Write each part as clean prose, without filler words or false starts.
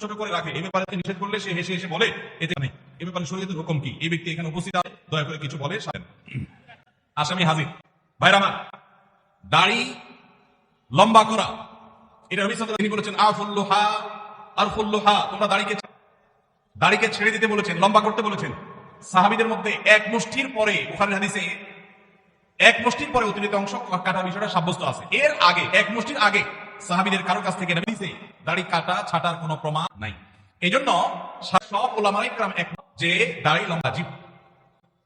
ছোট করে রাখে, এই ব্যাপারে নিষেধ করলে সে হেসে হেসে বলে এতে নেই, এ ব্যাপারে শরীয়তের হুকুম কি? এই ব্যক্তি এখানে উপস্থিত আছে, দয়া করে কিছু বলে। আসামি হাজির। ভাইরা আমার, দাড়ি লম্বা করা, এটা নবী সাল্লাল্লাহু আলাইহি ওয়াসাল্লাম তিনি বলেছেন আফুল্লুহা আরফুল্লুহা, তোমরা দাড়িকে ছেড়ে দিতে বলেছেন, লম্বা করতে বলেছেন। সাহাবীদের মধ্যে এক মুষ্টির পরে, বুখারীর হাদিসে এক মুষ্টির পরে অতিরিক্ত অংশ কাটা বিষয়টা সাব্যস্ত আছে। এর আগে, এক মুষ্টির আগে সাহাবীদের কারো কাছ থেকে নবী দাড়ি কাটা ছাটার কোনো প্রমাণ নাই। এজন্য সব উলামায়ে কেরাম একমত যে দাড়ি লম্বা ওয়াজিব।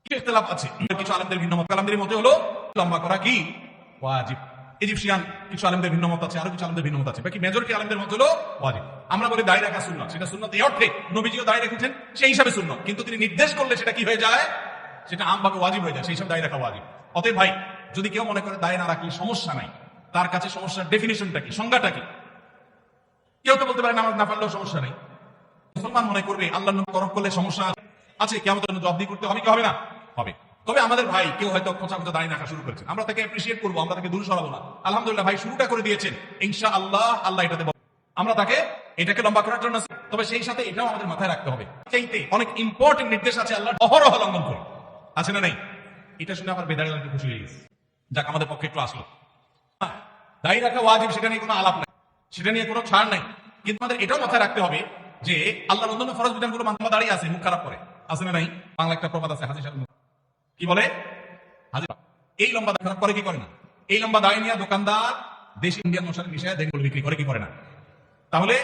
কি ইখতিলাফ আছে, কিছু আলেমদের ভিন্ন মত, আলেমদের মতে হলো লম্বা করা কি ওয়াজিব। ইজিপশিয়ান কিছু আলেমদের ভিন্ন মত আছে, আরো কিছু আলেমদের ভিন্ন মত আছে, বাকি মেজরিটি আলেমদের মত হলো ওয়াজিব। আমরা বলি দাড়ি রাখা সুন্নাত, সেটা সুন্নাত এই অর্থে নবীজিও দাড়ি রেখেছেন সেই হিসাবে সুন্নাত, কিন্তু তিনি নির্দেশ করলে সেটা কি হয়ে যায়, সেটা আমভাবে ওয়াজিব হয়ে যায়, সেই হিসাবে দাড়ি রাখা ওয়াজিব। অতএব ভাই, যদি কেউ মনে করে দাড়ি না রাখলে সমস্যা নাই, তার কাছে সমস্যার ডেফিনিশনটা কি, সংজ্ঞাটা কি? কেউ তো বলতে পারে নামাজ না পড়লেও সমস্যা নেই। মুসলমান মনে করবে আল্লাহর নাম তরফ করলে সমস্যা আছে, কিয়ামতের জন্য জবাবদিহি করতে হবে কি হবে না? হবে। তবে আমাদের ভাই কেউ হয়তো খোঁচা খোঁচা দাঁড়িয়ে রাখা শুরু করেছেন, আমরা তাকে অ্যাপ্রিশিয়েট করবো, আমরা তাকে দূর সরাবো না। আলহামদুলিল্লাহ ভাই শুরুটা করে দিয়েছেন, ইনশাআল্লাহ আল্লাহ এটাতে আমরা তাকে এটাকে লম্বা করার জন্য, তবে সেই সাথে এটাও আমাদের মাথায় রাখতে হবে, চাইতে অনেক ইম্পর্টেন্ট নির্দেশ আছে আল্লাহ অহরহ লঙ্ঘন করে, আছে না নেই? এটা শুনে আমার বেদারি একটু খুশি হয়ে গেছে, যাক আমাদের পক্ষে একটু আসলো। দাড়ি রাখা ওয়াজিব, সেটা নিয়ে কোনো আলাপ নাই, সেটা নিয়ে কোনো ছাড় নাই, কিন্তু আমাদের এটাও মাথায় রাখতে হবে যে আল্লাহর অন্যান্য ফরজ বিধানগুলো মানতে দাঁড়িয়ে আছে, মুখ খারাপ করে, আছে না নাই? বাংলা একটা প্রবাদ আছে, হাজির সাহেব কি বলে, হাজির এই লম্বা দাড়ি খারাপ করে কি করে না? এই লম্বা দাড়ি নিয়ে দোকানদার দেশি ইন্ডিয়ান মশলা মিশিয়ে দেনগুলো বিক্রি করে কি করে না? তাহলে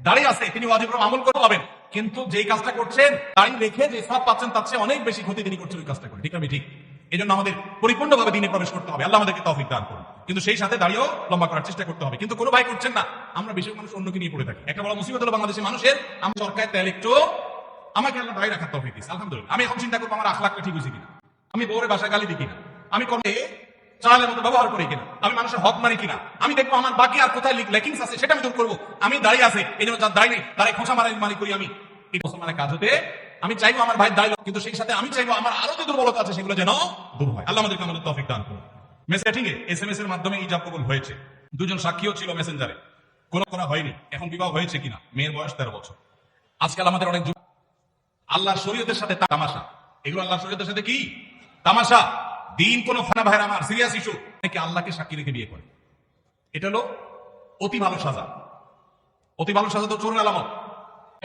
দাড়ি আছে, তিনি ওয়াজিব আমল করতে পাবেন, কিন্তু যেই কাজটা করছেন দাড়ি রেখে যে সওয়াব পাচ্ছেন তার চেয়ে অনেক বেশি ক্ষতি তিনি করছেন ওই কাজটা করে, ঠিক আমি ঠিক? এই জন্য আমাদের পরিপূর্ণভাবে দিনে প্রবেশ করতে হবে, আল্লাহ আমাদেরকে তৌফিক দান করুন, কিন্তু সেই সাথে দাড়িও লম্বা করার চেষ্টা করতে হবে। কিন্তু কোনো ভাই করছেন না, আমরা বেশি মানুষ অন্যকে নিয়ে পড়ে থাকি। একটা বড় মুসিবত হলো বাংলাদেশের মানুষের, আমি সরকার তেল একটু আমাকে আল্লাহ দাড়ি রাখার তৌফিক দিয়েছে, আলহামদুলিল্লাহ। আমি এখন চিন্তা করবো আমার আখলাকটা ঠিক হয়েছে কিনা, আমি বউরে বাসায় গালি দিই কিনা, আমি কমে চালের মতো ব্যবহার করি কিনা, আমি মানুষের হক মারি কিনা, আমি দেখবো আমার বাকি আর কোথায় লেকিংস আছে সেটা আমি দূর করবো। আমি দাঁড়িয়ে আছে, এই জন্য যার দাঁড়িয়ে নেই তারাই খোঁচা মারি করি আমি, এই মুসলমানের কাজ হতে আমি চাইবো আমার ভাই দাঁড়িয়ে, কিন্তু সেই সাথে আমি চাইবো আমার আরো যে দুর্বলতা আছে সেগুলো যেন দূর হয়। আল্লাহ আমাদেরকে আমাদের তৌফিক দান করুন। মেসেজিংয়ে SMS এর মাধ্যমে ইজাব কবুল হয়েছে, দুজন সাক্ষীও ছিল মেসেঞ্জারে, কোনো করা হয়নি, এখন বিবাহ হয়েছে কিনা, মেয়ের বয়স 13 বছর। আজকাল আমাদের অনেক আল্লাহর শরীয়তের সাথে তামাশা, এগুলো আল্লাহর শরীয়তের সাথে কি তামাশা, দিন কোন ফানা ভাইরা আমার সিরিয়াস ইস্যু, নাকি আল্লাহকে সাক্ষী রেখে বিয়ে করে, এটা হলো অতি ভালো সাজা। অতি ভালো সাজা তো চোরের আলামত।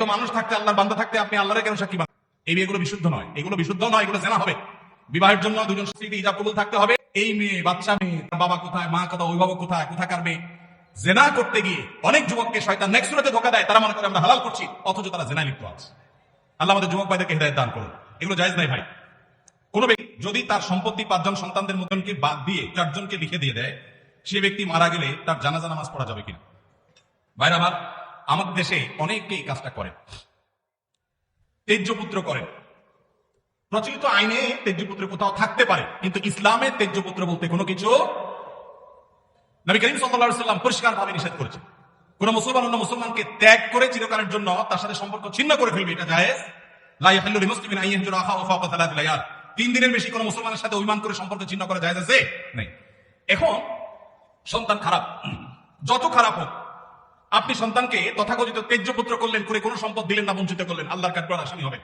তো মানুষ থাকতে, আল্লাহর বান্দা থাকতে আপনি আল্লাহরে কেন সাক্ষী বানান? এই বিয়েগুলো বিশুদ্ধ নয়, এগুলো বিশুদ্ধ নয়, এগুলো জেনা হবে। বিবাহের জন্য দুজন স্ত্রী ইজাব কবুল থাকতে হবে। এই মেয়ে, বাচ্চা মেয়ে, বাবা কোথায়, মা কোথায়, অভিভাবক কোথায়, কোথাকার মেয়ে, জেনা করতে গিয়ে অনেক যুবককে শয়তান নেক্সট সুরাতে ধোঁকা দেয়, তারা মনে করে আমরা হালাল করছি, অথচ তারা জেনায় লিপ্ত আছে। আল্লাহ আমাদের যুবক ভাইদেরকে হেদায়েত দান করুন। এগুলো জায়েজ নাই ভাই। কোন ব্যক্তি যদি তার সম্পত্তি 5 জন সন্তানদের মতনকে বাদ দিয়ে 4 জনকে লিখে দিয়ে দেয়, সে ব্যক্তি মারা গেলে তার জানাজা নামাজ পড়া যাবে কিনা? ভাইরা আমার, আমাদের দেশে অনেকে এই কাজটা করেন, তেজ্যপুত্র করেন। প্রচলিত আইনে তেজ্যপুত্র কোথাও থাকতে পারে, কিন্তু ইসলামে তেজ্যপুত্র বলতে কোনো কিছু নবী করিম সাল্লাল্লাহু আলাইহি ওয়াসাল্লাম পরিষ্কার ভাবে নিষেধ করেছে। কোন মুসলমান অন্য মুসলমানকে ত্যাগ করে চিরকালের জন্য তার সাথে সম্পর্ক ছিন্ন করে ফেলবে, এটা জায়েজ। লা ইয়াহিল্লু লিমুসলিমিন আন ইয়াহজুরা আখাহু ফাওকা 3 লায়াল, 3 দিনের বেশি কোন মুসলমানের সাথে অভিমান করে সম্পর্ক ছিন্ন করা জায়েজ আছে নাই। এখন সন্তান খারাপ, যত খারাপ হোক, আপনি সন্তানকে তথাকথিত তেজ্যপুত্র করলেন, করে কোনো সম্পদ দিলেন না, বঞ্চিত করলেন, আল্লাহর কাঠগড়ার আসামি হবেন।